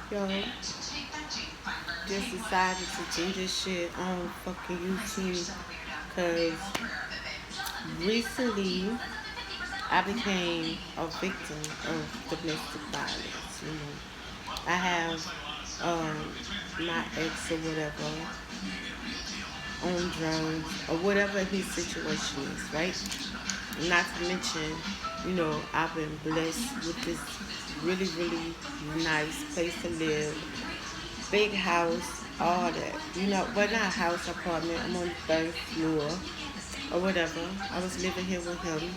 Yo, just decided to do this shit on fucking YouTube because recently I became a victim of domestic violence. I have my ex or whatever on drugs or whatever his situation is, right? Not to mention, I've been blessed with this really, really nice place to live, big house, all that. But not house, apartment. I'm on the third floor or whatever. I was living here with him.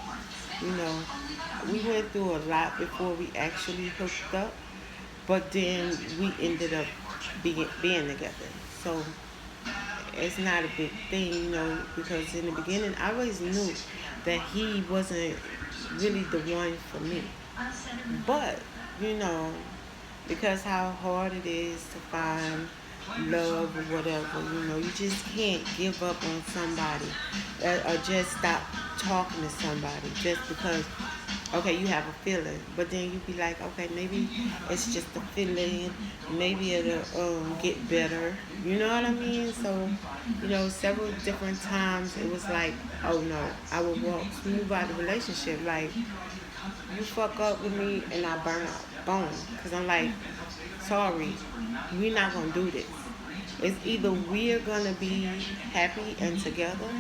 You know, we went through a lot before we actually hooked up, but then we ended up being together. So it's not a big thing, because in the beginning I always knew that he wasn't really the one for me. But, you know, because how hard it is to find love or whatever, you just can't give up on somebody or just stop talking to somebody just because, okay, you have a feeling. But then you be like, okay, maybe it's just a feeling. Maybe it'll get better. You know what I mean? So, several different times it was like, oh no, I would walk smooth out the relationship. Like, you fuck up with me and I burn out. Boom. Because I'm like, sorry, we're not going to do this. It's either we're going to be happy and together,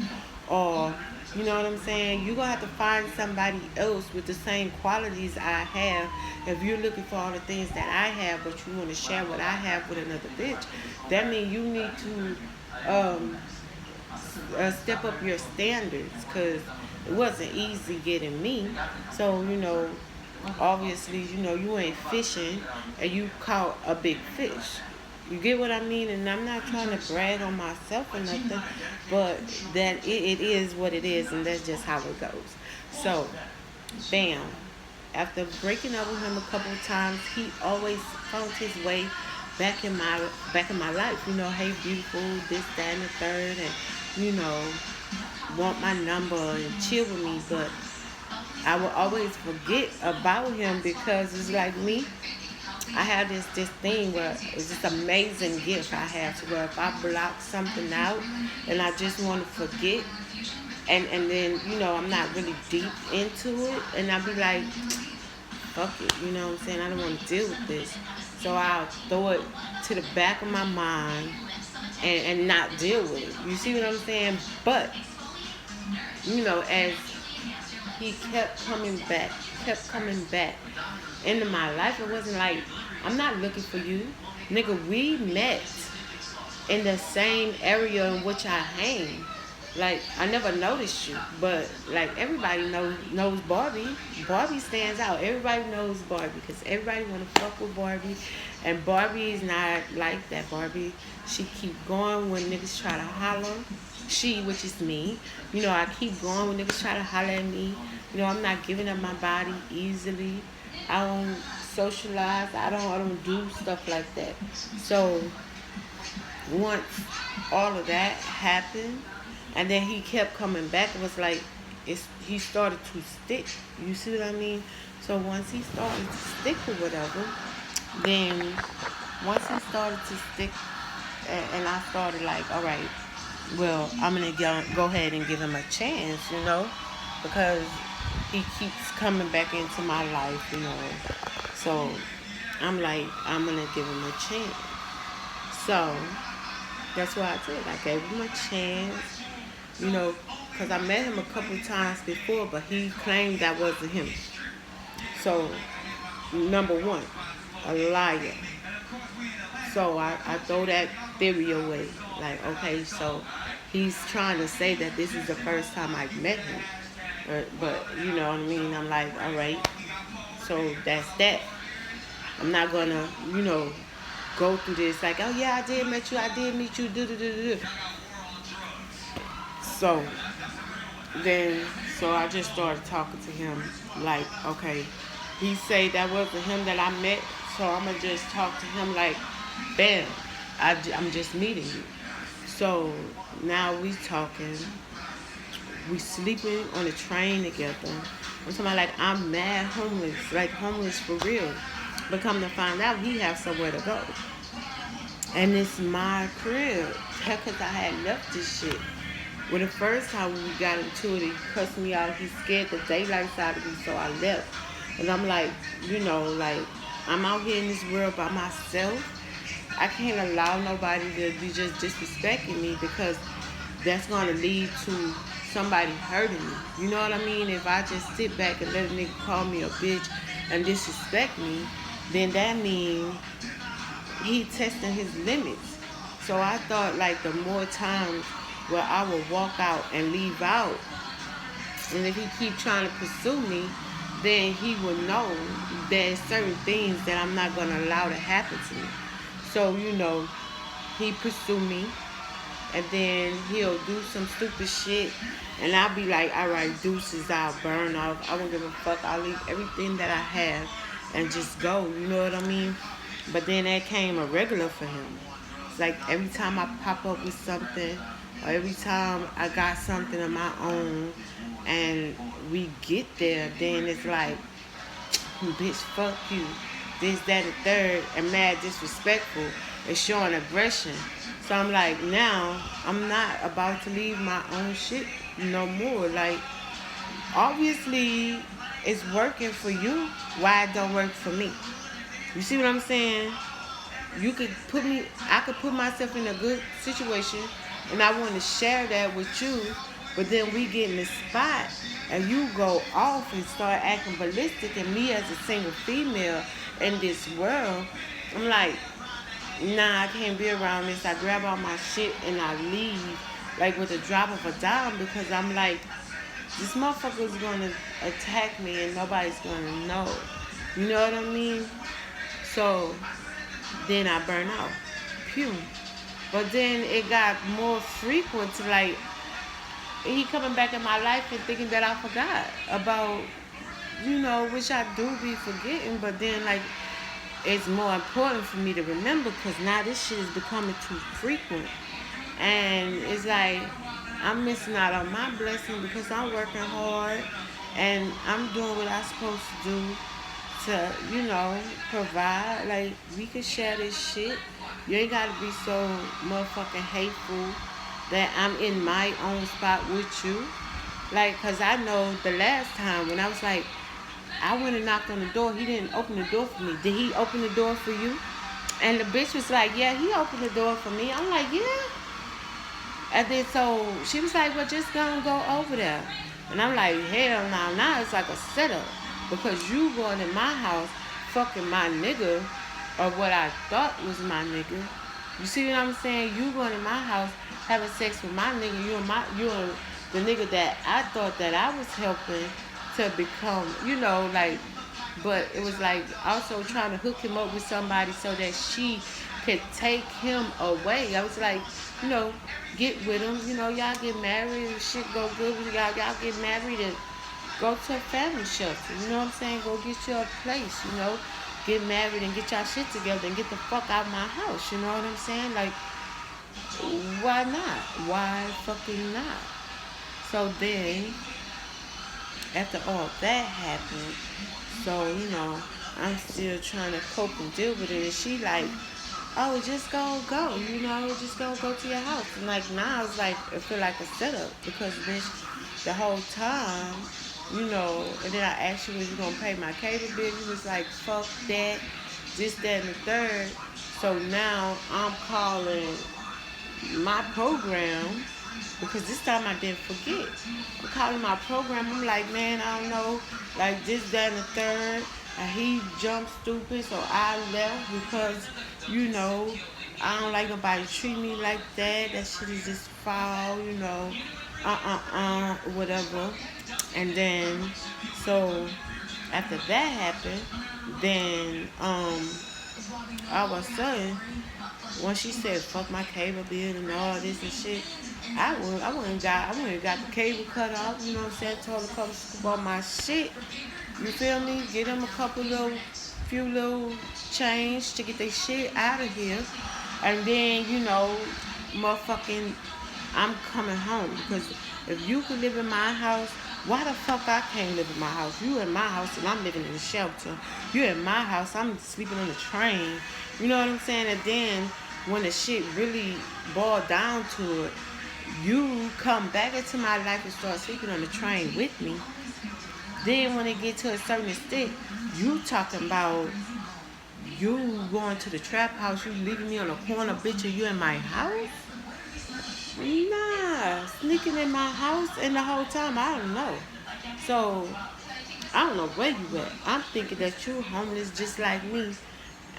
or, you know what I'm saying? You're going to have to find somebody else with the same qualities I have. If you're looking for all the things that I have, but you want to share what I have with another bitch, that means you need to um, step up your standards, because it wasn't easy getting me. So, obviously, you ain't fishing and you caught a big fish. You get what I mean? And I'm not trying to brag on myself or nothing, but that it is what it is, and that's just how it goes. So, bam. After breaking up with him a couple of times, he always found his way back in my life. Hey, beautiful, this, that, and the third, and want my number and chill with me, but I will always forget about him because it's like me. I have this thing where it's this amazing gift I have to where if I block something out and I just want to forget, and then I'm not really deep into it, and I'll be like, fuck it, you know what I'm saying? I don't want to deal with this, so I'll throw it to the back of my mind and not deal with it. You see what I'm saying? But as he kept coming back into my life. It wasn't like, I'm not looking for you. Nigga, we met in the same area in which I hang. Like, I never noticed you, but like everybody knows Barbie. Barbie stands out. Everybody knows Barbie because everybody wanna fuck with Barbie, and Barbie is not like that. Barbie, she keep going when niggas try to holler. She, which is me, I keep going when niggas try to holler at me. I'm not giving up my body easily. I don't socialize. I don't do stuff like that. So once all of that happened, and then he kept coming back, it was like he started to stick. You see what I mean? So once he started to stick or whatever, then once he started to stick, and I started like, all right, well, I'm gonna go ahead and give him a chance, because he keeps coming back into my life. So I'm like, I'm gonna give him a chance. So that's what I did. I gave him a chance, because I met him a couple times before, but he claimed that wasn't him. So, number one, a liar. So I throw that theory away. Like, okay, so he's trying to say that this is the first time I've met him. But you know what I mean? I'm like, all right, so that's that. I'm not gonna, go through this like, oh yeah, I did meet you, do. So then, so I just started talking to him like, okay, he say that wasn't him that I met, so I'm gonna just talk to him like, bam, I'm just meeting you. So now we talking, we sleeping on a train together. I'm talking about like I'm mad homeless, like homeless for real. But come to find out, he have somewhere to go. And it's my crib. Because I had left this shit. Well, the first time we got into it, he cussed me out. He scared the daylights out of me, so I left. And I'm like, like, I'm out here in this world by myself. I can't allow nobody to be just disrespecting me because that's going to lead to somebody hurting me. You know what I mean? If I just sit back and let a nigga call me a bitch and disrespect me, then that means he testing his limits. So I thought like the more times where I would walk out and leave out, and if he keep trying to pursue me, then he will know there's certain things that I'm not gonna allow to happen to me. So he pursue me, and then he'll do some stupid shit, and I'll be like, all right, deuces, I'll burn off. I won't give a fuck. I'll leave everything that I have and just go. You know what I mean? But then that came a regular for him. It's like every time I pop up with something, or every time I got something of my own, and we get there, then it's like, bitch, fuck you. This, that, and third, and mad disrespectful and showing aggression. So I'm like, now I'm not about to leave my own shit no more. Like, obviously, it's working for you. Why it don't work for me? You see what I'm saying? I could put myself in a good situation, and I want to share that with you, but then we get in the spot, and you go off and start acting ballistic, and me as a single female in this world, I'm like, nah, I can't be around this. I grab all my shit and I leave, like with a drop of a dime, because I'm like, this motherfucker's gonna attack me and nobody's gonna know. You know what I mean? So then I burn out. Pew. But then it got more frequent to like, he coming back in my life and thinking that I forgot about, which I do be forgetting, but then like, it's more important for me to remember because now this shit is becoming too frequent. And it's like, I'm missing out on my blessing because I'm working hard and I'm doing what I'm supposed to do to, provide. Like, we can share this shit. You ain't gotta be so motherfucking hateful that I'm in my own spot with you. Like, cause I know the last time when I was like, I went and knocked on the door. He didn't open the door for me. Did he open the door for you? And the bitch was like, yeah, he opened the door for me. I'm like, yeah. And then so she was like, well, just gonna go over there. And I'm like, hell no. Now it's like a setup. Because you going in my house fucking my nigga, or what I thought was my nigga. You see what I'm saying? You going in my house having sex with my nigga. You're the nigga that I thought that I was helping to become, like, but it was like also trying to hook him up with somebody so that she could take him away. I was like, get with him, y'all get married and shit go good with y'all get married and go to a family shelter, you know what I'm saying? Go get you a place, get married and get y'all shit together and get the fuck out of my house, you know what I'm saying? Like, why not? Why fucking not? So then, after all that happened, so, I'm still trying to cope and deal with it. And she like, oh, just go, just go to your house. And like, now it's like, it feel like a setup. Because, bitch, the whole time, and then I asked you, was you going to pay my cable bill? You was like, fuck that, this, that, and the third. So now I'm calling my program, because this time I didn't forget. I'm calling my program. I'm like, man, I don't know, like this, that, and the third. And he jumped stupid, so I left because, I don't like nobody treat me like that. That shit is just foul, whatever. And then, so after that happened, then all of a sudden, when she said fuck my cable bill and all this and shit, I went and got the cable cut off, you know what I'm saying? Told her to come scoop all my shit. You feel me? Get them a few little change to get their shit out of here. And then, motherfucking, I'm coming home. Because if you could live in my house Why the fuck I can't live in my house? You in my house and I'm living in a shelter. You in my house, I'm sleeping on the train. You know what I'm saying? And then when the shit really boiled down to it, you come back into my life and start sleeping on the train with me. Then when it get to a certain extent, you talking about you going to the trap house, you leaving me on the corner, bitch, are you in my house? Nah, sneaking in my house and the whole time, I don't know. So, I don't know where you at. I'm thinking that you homeless just like me.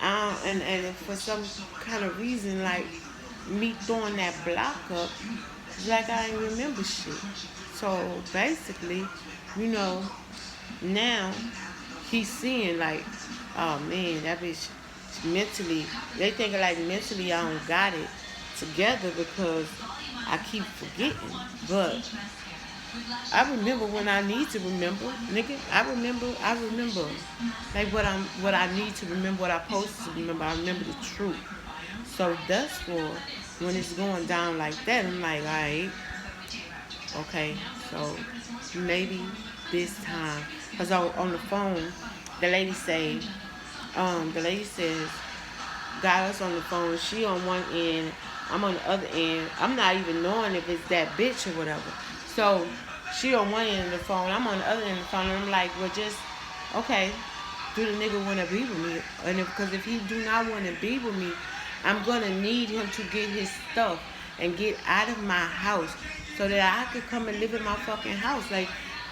And for some kind of reason, like me throwing that block up, it's like I ain't remember shit. So basically, you know, now he's seeing like, oh man, that bitch mentally, they think like mentally I don't got it together because I keep forgetting. But I remember when I need to remember, nigga. I remember. Like what I need to remember, what I supposed to remember, I remember the truth. So that's for when it's going down like that, I'm like, alright, okay, so maybe this time. Cause on the phone, the lady say, the lady says, got us on the phone. She on one end, I'm on the other end. I'm not even knowing if it's that bitch or whatever. So she on one end of the phone, I'm on the other end of the phone, and I'm like, well, just okay. Do the nigga want to be with me? And because if he do not want to be with me, I'm gonna need him to get his stuff and get out of my house so that I could come and live in my fucking house. Like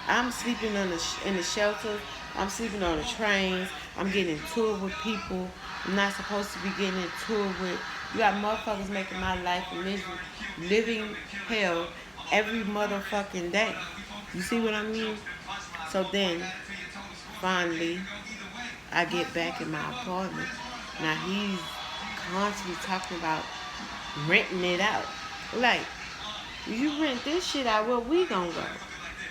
I'm sleeping in the shelter. I'm sleeping on the trains. I'm getting into it with people I'm not supposed to be getting into it with. You got motherfuckers making my life a living hell every motherfucking day. You see what I mean? So then, finally, I get back in my apartment. Now he's constantly talking about renting it out. Like, you rent this shit out, where we gonna go?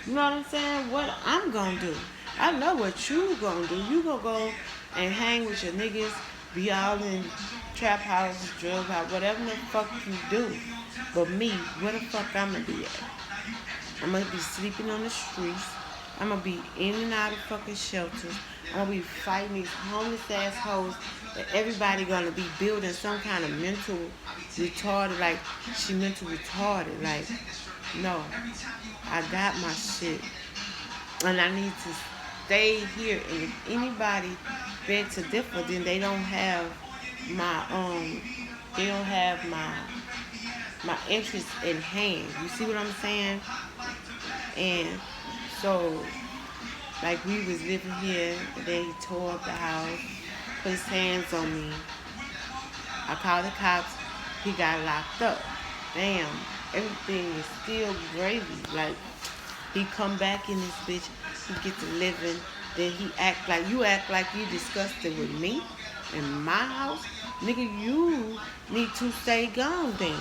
You know what I'm saying? What I'm gonna do. I know what you gonna do. You gonna go and hang with your niggas, be all in trap houses, drug house, whatever the fuck you do. But me, where the fuck I'm gonna be at? I'm gonna be sleeping on the streets. I'm gonna be in and out of fucking shelters. I'm gonna be fighting these homeless assholes. And everybody gonna be building some kind of mental retarded, like she mental retarded. Like, no, I got my shit, and I need to stay here. And if anybody beg to differ, then they don't have my they don't have my interest in hand. You see what I'm saying? And so, like we was living here, and then he tore up the house, put his hands on me. I called the cops. He got locked up. Damn, everything is still gravy. Like he come back in this bitch, he get to living. Then he act like you discussed it with me in my house. Nigga, you need to stay gone then.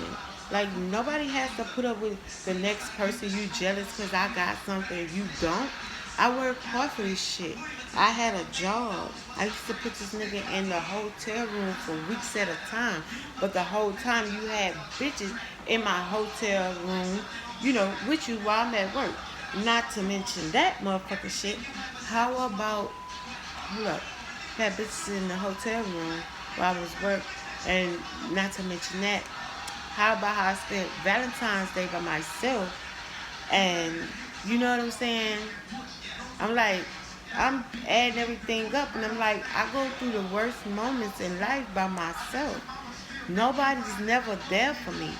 Like nobody has to put up with the next person you jealous because I got something and you don't. I work hard for this shit. I had a job. I used to put this nigga in the hotel room for weeks at a time. But the whole time you had bitches in my hotel room, you know, with you while I'm at work. Not to mention that motherfucking shit. How about, hold up, had bitches in the hotel room while I was work. And not to mention that, how about how I spent Valentine's Day by myself? And you know what I'm saying? I'm like, I'm adding everything up, and I'm like, I go through the worst moments in life by myself. Nobody's never there for me.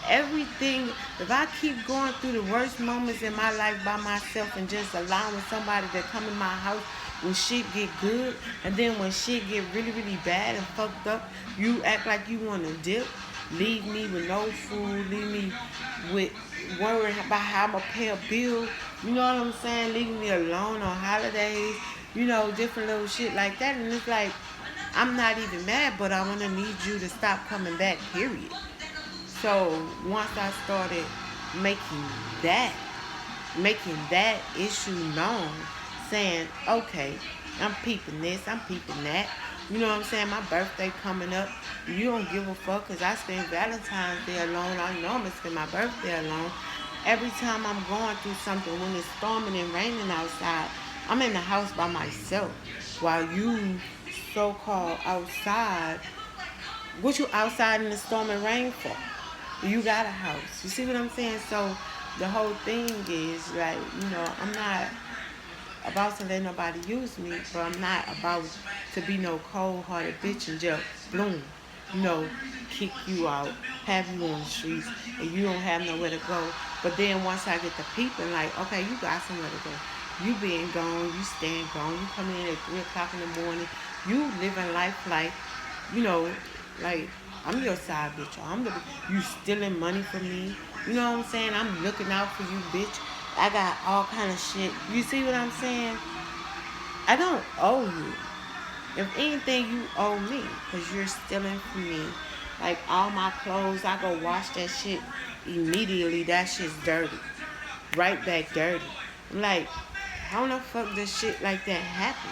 Everything, if I keep going through the worst moments in my life by myself and just allowing somebody to come in my house when shit get good, and then when shit get really, really bad and fucked up, you act like you want to dip, leave me with no food, leave me with worrying about how I'm going to pay a bill, you know what I'm saying, leaving me alone on holidays, you know, different little shit like that, and it's like, I'm not even mad, but I want to need you to stop coming back, period. So once I started making that, making that issue known, saying, okay, I'm peeping this, I'm peeping that. You know what I'm saying? My birthday coming up. You don't give a fuck because I spend Valentine's Day alone. I know I'm going to spend my birthday alone. every time I'm going through something, when it's storming and raining outside, I'm in the house by myself. While you so-called outside, what you outside in the storm and rain for? You got a house. You see what I'm saying? So the whole thing is like, I'm not about to let nobody use me, but I'm not about to be no cold-hearted bitch and just bloom, you know, kick you out, have you on the streets, and you don't have nowhere to go. But then once I get the peeping, like, okay, you got somewhere to go. You being gone, you staying gone, you come in at 3 o'clock in the morning, you living life like, you know, like, I'm your side bitch. You stealing money from me. You know what I'm saying? I'm looking out for you, bitch. I got all kind of shit. You see what I'm saying? I don't owe you. If anything, you owe me because you're stealing from me. Like all my clothes, I go wash that shit immediately. That shit's dirty. Right back dirty. I'm like, how the fuck does shit like that happen?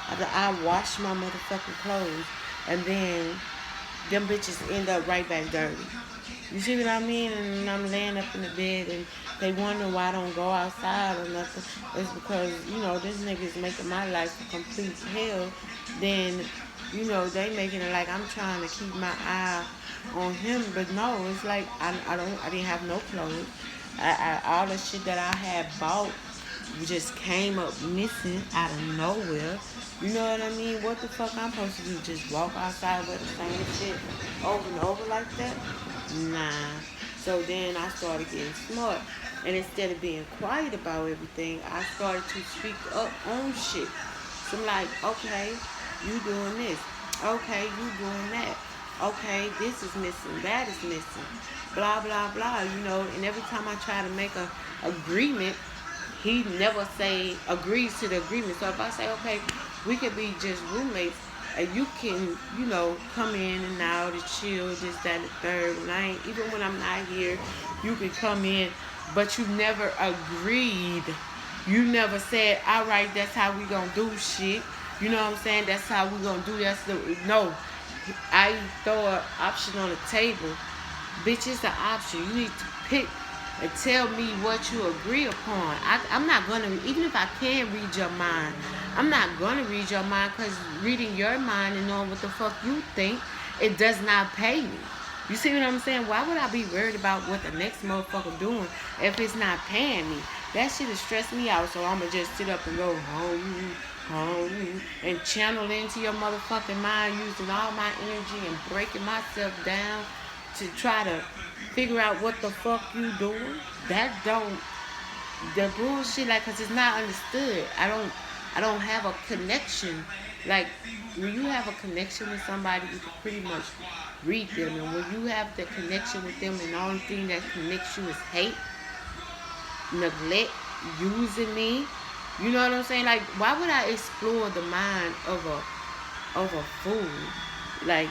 After I wash my motherfucking clothes and then them bitches end up right back dirty. You see what I mean? And I'm laying up in the bed and they wonder why I don't go outside or nothing. It's because, this nigga's making my life a complete hell. Then, they making it like I'm trying to keep my eye on him. But no, it's like I didn't have no clothes. All the shit that I had bought just came up missing out of nowhere. You know what I mean? What the fuck I'm supposed to do? Just walk outside with the same shit over and over like that? Nah. So then I started getting smart. And instead of being quiet about everything, I started to speak up on shit. So I'm like, okay, you doing this. Okay, you doing that. Okay, this is missing. That is missing. Blah, blah, blah, And every time I try to make a agreement, he never say agrees to the agreement. So if I say, okay, we could be just roommates and you can, come in and out and chill, this, that, and the third. Even when I'm not here, you can come in, but you never agreed. You never said, all right, that's how we gonna do shit. You know what I'm saying? That's how we gonna do that. No, I throw an option on the table. Bitch, it's an option. You need to pick and tell me what you agree upon. I'm not going to, even if I can read your mind, I'm not going to read your mind because reading your mind and knowing what the fuck you think, it does not pay me. You see what I'm saying? Why would I be worried about what the next motherfucker doing if it's not paying me? That shit has stressed me out, so I'm going to just sit up and go, and channel into your motherfucking mind using all my energy and breaking myself down to try to figure out what the fuck you doing. The bullshit, like, cause it's not understood. I don't have a connection. Like, when you have a connection with somebody, you can pretty much read them. And when you have the connection with them and the only thing that connects you is hate, neglect, using me, you know what I'm saying? Like, why would I explore the mind of a fool? Like,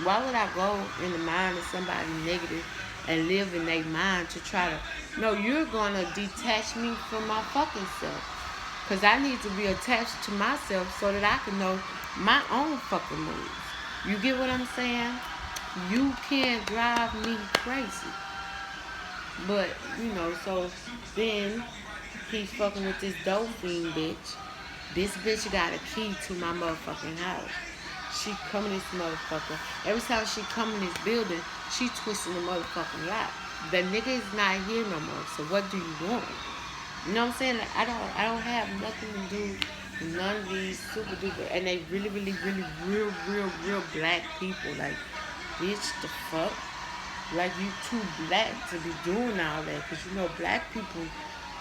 why would I go in the mind of somebody negative and live in their mind to try to... No, you're going to detach me from my fucking self. Because I need to be attached to myself so that I can know my own fucking moves. You get what I'm saying? You can't drive me crazy. But, so then he's fucking with this dope fiend bitch. This bitch got a key to my motherfucking house. She come in this motherfucker. Every time she come in this building, she twisting the motherfucking lock. The nigga is not here no more. So what do you want? You know what I'm saying? Like, I don't have nothing to do with none of these super duper, and they really, really, really, real black people. Like, bitch, the fuck? Like, you too black to be doing all that. Because, black people,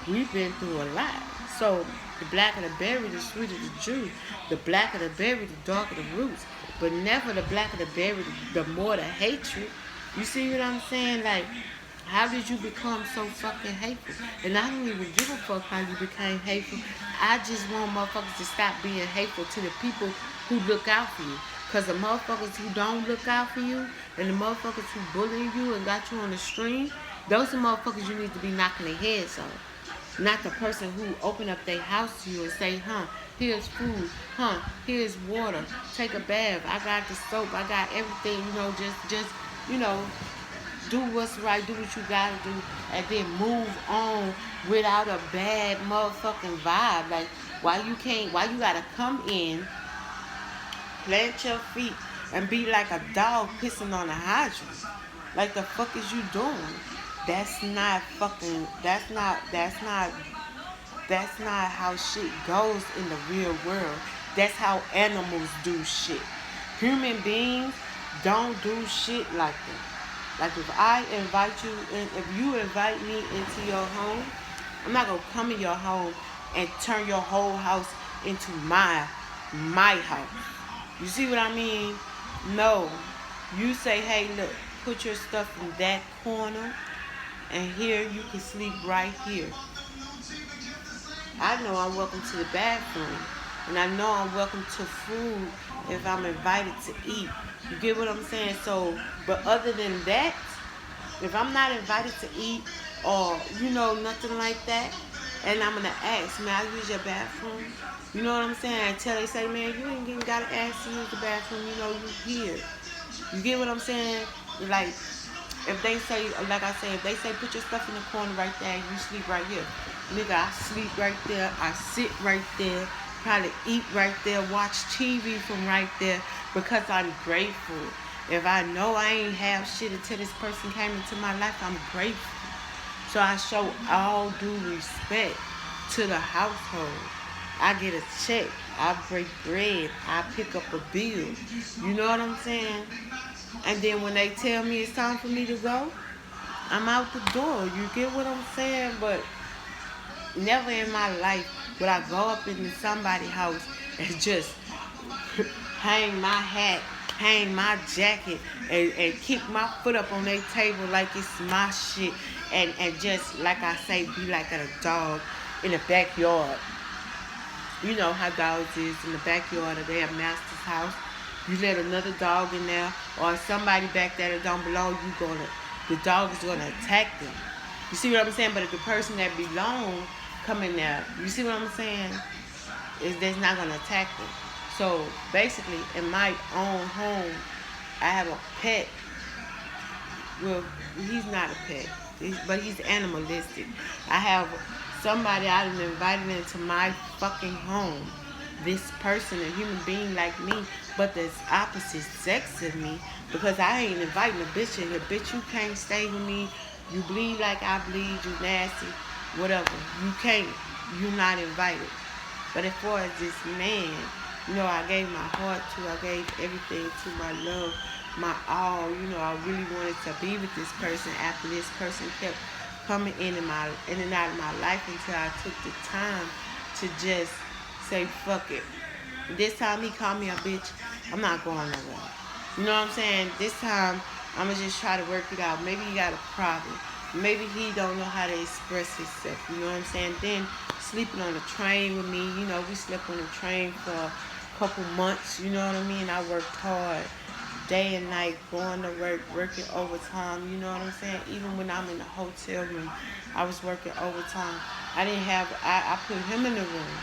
we've been through a lot. So, the blacker the berry, the sweeter the juice. The blacker the berry, the darker the roots. But never the blacker the berry, the more the hatred. You see what I'm saying? Like, how did you become so fucking hateful? And I don't even give a fuck how you became hateful. I just want motherfuckers to stop being hateful to the people who look out for you. Because the motherfuckers who don't look out for you and the motherfuckers who bullying you and got you on the stream, those are motherfuckers you need to be knocking their heads off. Not the person who open up their house to you and say, here's food, here's water, take a bath, I got the soap, I got everything, just do what's right, do what you gotta do, and then move on without a bad motherfucking vibe. Like, why you gotta come in, plant your feet, and be like a dog pissing on a hydrant? Like, the fuck is you doing? That's not how shit goes in the real world. That's how animals do shit. Human beings don't do shit like that. Like, if you invite me into your home, I'm not gonna come in your home and turn your whole house into my house. You see what I mean? No. You say, hey, look, put your stuff in that corner, and here you can sleep right here. I know I'm welcome to the bathroom, and I know I'm welcome to food if I'm invited to eat. You get what I'm saying? So, but other than that, if I'm not invited to eat or, nothing like that, and I'm going to ask, may I use your bathroom? You know what I'm saying? Until they say, man, you ain't even got to ask to use the bathroom. You here. You get what I'm saying? Like, if they say, like I said, if they say put your stuff in the corner right there and you sleep right here. Nigga, I sleep right there. I sit right there. Probably eat right there. Watch TV from right there because I'm grateful. If I know I ain't have shit until this person came into my life, I'm grateful. So I show all due respect to the household. I get a check. I break bread. I pick up a bill. You know what I'm saying? And then when they tell me it's time for me to go, I'm out the door. You get what I'm saying? But never in my life would I go up into somebody's house and just hang my hat, hang my jacket, and kick my foot up on their table like it's my shit. And just, like I say, be like a dog in the backyard. You know how dogs is in the backyard of their master's house. You let another dog in there or somebody back there that don't belong, the dog is gonna attack them. You see what I'm saying? But if the person that belong come in there, you see what I'm saying? That's not gonna attack them. So basically, in my own home, I have a pet. Well, he's not a pet, but he's animalistic. I have somebody I done invited into my fucking home. This person, a human being like me, but that's opposite sex of me, because I ain't inviting a bitch in here. Bitch, you can't stay with me. You bleed like I bleed. You nasty. Whatever. You can't. You're not invited. But as far as this man, I gave my heart to. I gave everything to, my love, my all. I really wanted to be with this person after this person kept coming in and out of my life until I took the time to just say fuck it. This time he called me a bitch, I'm not going nowhere. You know what I'm saying? This time I'm gonna just try to work it out. Maybe he got a problem. Maybe he don't know how to express himself. You know what I'm saying? Then sleeping on the train with me. We slept on the train for a couple months. You know what I mean? I worked hard day and night, going to work, working overtime. You know what I'm saying? Even when I'm in the hotel room, I was working overtime. I put him in the room.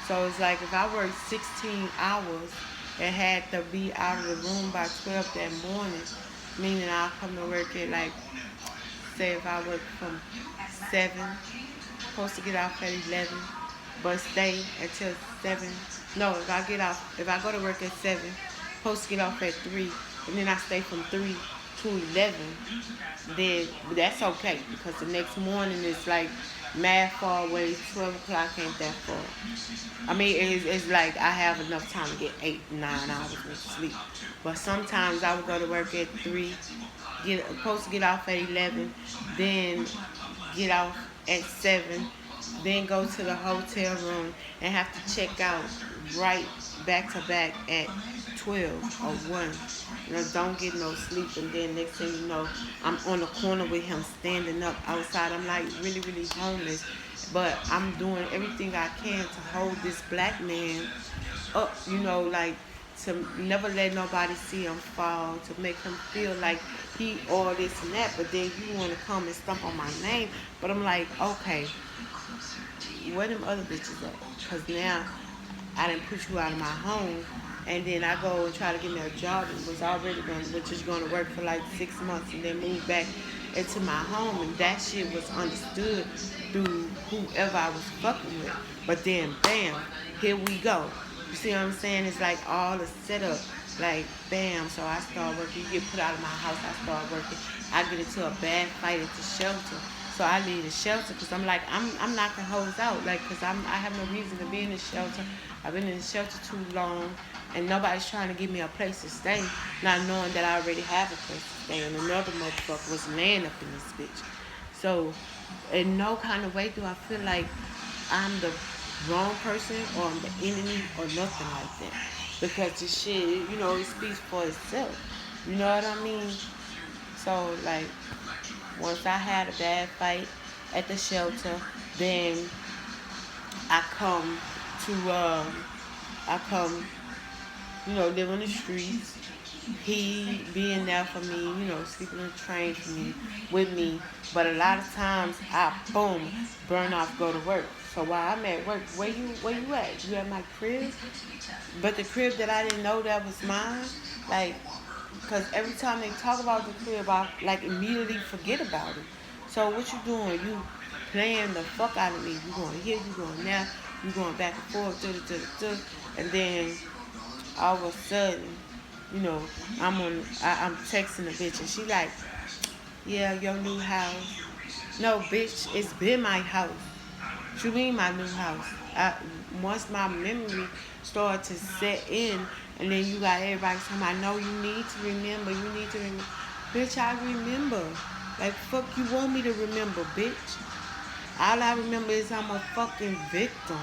So it's like if I worked 16 hours and had to be out of the room by 12 that morning, meaning I'll come to work at say if I work from 7, supposed to get off at 11, but stay until 7. No, if I go to work at 7, supposed to get off at 3, and then I stay from 3 to 11, then that's okay, because the next morning is like mad far away. 12 o'clock ain't that far. I mean, it's like I have enough time to get 8, 9 hours of sleep. But sometimes I would go to work at 3, supposed to get off at 11, then get off at 7, then go to the hotel room and have to check out right back to back at 12 or 1. Don't get no sleep, and then next thing you know, I'm on the corner with him standing up outside. I'm like really, really homeless, but I'm doing everything I can to hold this black man up, like to never let nobody see him fall, to make him feel like he all this and that, but then you want to come and stump on my name. But I'm like, okay, where them other bitches at? Because now I didn't put you out of my home, and then I go and try to get me a job that was already which is going to work for like 6 months, and then move back into my home, and that shit was understood through whoever I was fucking with. But then, bam, here we go. You see what I'm saying? It's like all the setup. Like, bam, so I start working. You get put out of my house, I start working. I get into a bad fight at the shelter. So I leave the shelter because I'm like, I'm knocking hoes out. Like, because I have no reason to be in the shelter. I've been in the shelter too long. And nobody's trying to give me a place to stay, not knowing that I already have a place to stay. And another motherfucker was laying up in this bitch. So, in no kind of way do I feel like I'm the wrong person or I'm the enemy or nothing like that. Because the shit, it speaks for itself. You know what I mean? So, like, once I had a bad fight at the shelter, then I come to, I come, live on the streets. He being there for me, sleeping on the train for me, with me. But a lot of times I boom, burn off, go to work. So while I'm at work, where you at? You at my crib? But the crib that I didn't know that was mine, like, cause every time they talk about the crib, I like immediately forget about it. So what you doing? You playing the fuck out of me. You going here, you going there, you going back and forth, and then all of a sudden, you know, I'm texting the bitch and she like, yeah, your new house. No, bitch, it's been my house. What you mean my new house? Once my memory started to set in, and then you got everybody saying, I know you need to remember, Bitch, I remember. Like, fuck you want me to remember, bitch. All I remember is I'm a fucking victim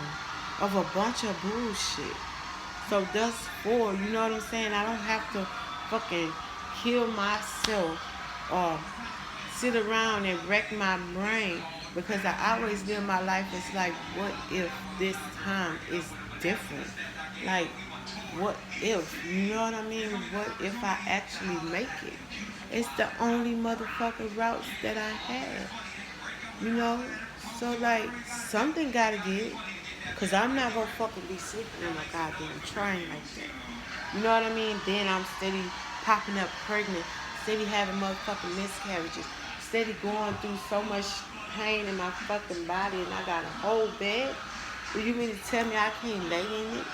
of a bunch of bullshit. So thus far, you know what I'm saying? I don't have to fucking kill myself or sit around and wreck my brain because I always live my life as like, what if this time is different? Like, what if? You know what I mean? What if I actually make it? It's the only motherfucking route that I have. You know? So, like, something gotta get. Because I'm not gonna fucking be sleeping in a goddamn train like that. You know what I mean? Then I'm steady popping up pregnant, steady having motherfucking miscarriages, steady going through so much pain in my fucking body, and I got a whole bed. Do you mean to tell me I can't lay in it?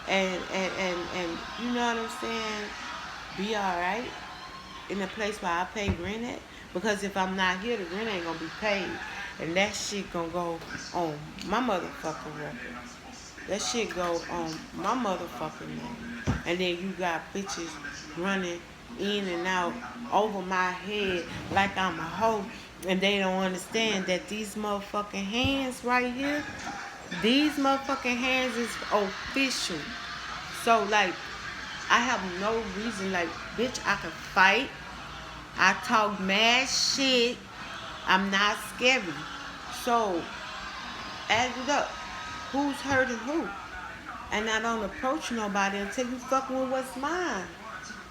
And you know what I'm saying? Be alright in the place where I pay rent at? Because if I'm not here, the rent ain't gonna be paid. And that shit gonna go on my motherfucking record. That shit go on my motherfucking name. And then you got bitches running in and out over my head like I'm a hoe. And they don't understand that these motherfucking hands right here, these motherfucking hands is official. So, like, I have no reason, like, bitch, I can fight. I talk mad shit. I'm not scary. So, add it up. Who's hurting who? And I don't approach nobody until you fucking with what's mine.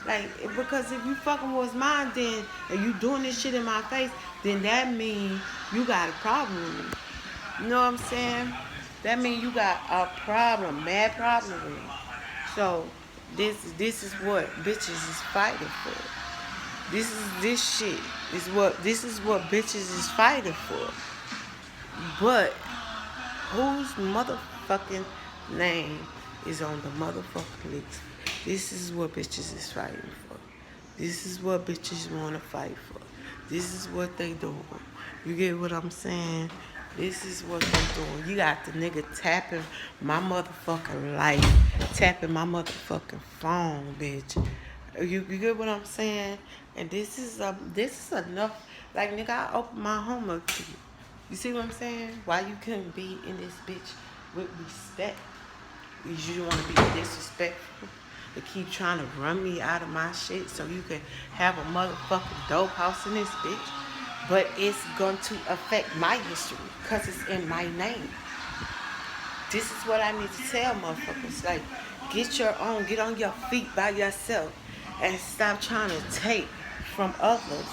Like, because if you fucking with what's mine, then, and you doing this shit in my face, then that means you got a problem with me. You know what I'm saying? That means you got a problem, mad problem with me. So, this is what bitches is fighting for. This shit is what bitches is fighting for. But whose motherfucking name is on the motherfucking list? This is what bitches is fighting for. This is what bitches want to fight for. This is what they doing. You get what I'm saying? This is what they doing. You got the nigga tapping my motherfucking life, tapping my motherfucking phone, bitch. You get what I'm saying? And this is enough. Like, nigga, I open my home up to you. You see what I'm saying? Why you couldn't be in this bitch with respect? You want to be disrespectful to keep trying to run me out of my shit so you can have a motherfucking dope house in this bitch. But it's going to affect my history because it's in my name. This is what I need to tell motherfuckers. Like, get on your feet by yourself and stop trying to take from others.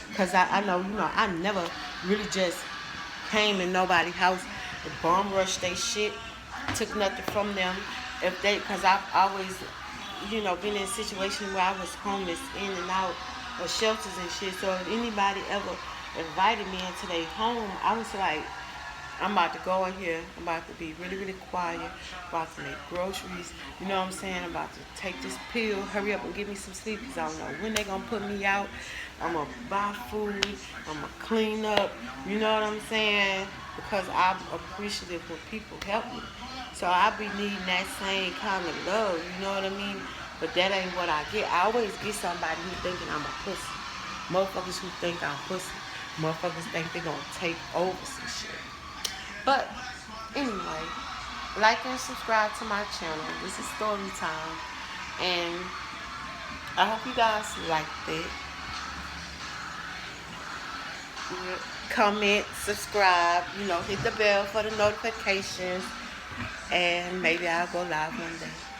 Because I know, I never really just came in nobody's house and bomb rushed they shit, took nothing from them. Because I've always, been in a situation where I was homeless in and out or shelters and shit. So if anybody ever invited me into their home, I was like, I'm about to go in here. I'm about to be really, really quiet. About to make groceries. You know what I'm saying? I'm about to take this pill. Hurry up and get me some sleep because I don't know when they going to put me out. I'm going to buy food. I'm going to clean up. You know what I'm saying? Because I'm appreciative when people help me. So I be needing that same kind of love. You know what I mean? But that ain't what I get. I always get somebody who thinking I'm a pussy. Motherfuckers who think I'm pussy. Motherfuckers think they going to take over some shit. But anyway, like and subscribe to my channel. This is story time. And I hope you guys liked it. Comment, subscribe, hit the bell for the notifications. And maybe I'll go live one day.